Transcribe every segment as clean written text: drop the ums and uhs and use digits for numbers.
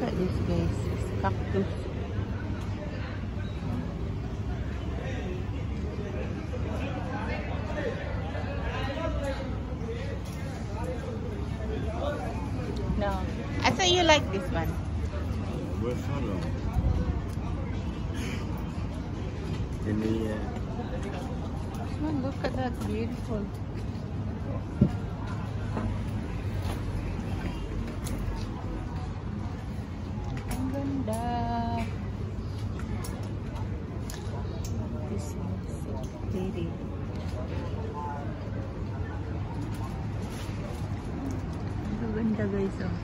Look at this, guys. It's cactus. No. I thought you like this one. Where's Shadow? In the Oh, look at that, beautiful. Ang ganda. This is so pretty. Ang ganda, guys, oh.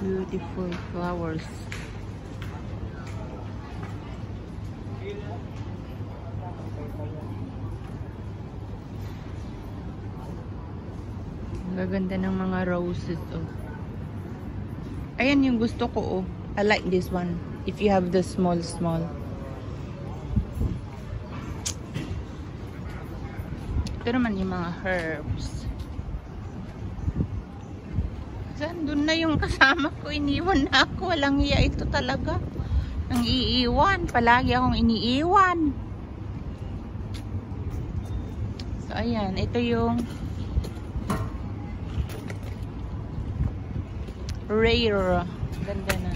Beautiful flowers. Gaganda ng mga roses, oh. Ayan yung gusto ko, oh. I like this one. If you have the small. Ito naman yung mga herbs. Saan? Doon na yung kasama ko. Iniwan na ako. Walang hiya ito talaga. Nang iiwan. Palagi akong iniiwan. So, ayan. Ito yung rare. Ganda na.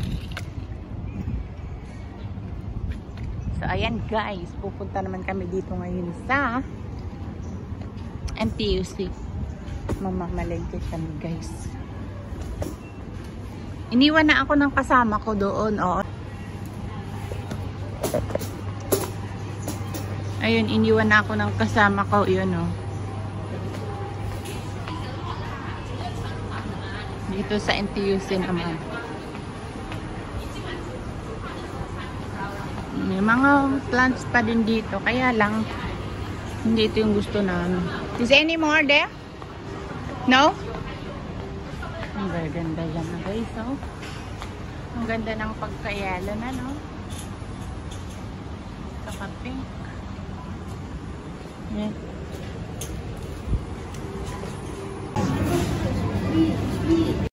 So, ayan guys. Pupunta naman kami dito ngayon sa NTUC. Mamamalengke kami, guys. Iniwan na ako ng kasama ko doon, oh. Ayun, iniwan na ako ng kasama ko. Yun, oh. Dito sa NTUC naman. May mga plants pa din dito. Kaya lang, hindi ito yung gusto namin. Is any more there? No? Ang ganda yan na, guys, oh. Ang ganda ng pagkayala na, no? Saka pink. Yan.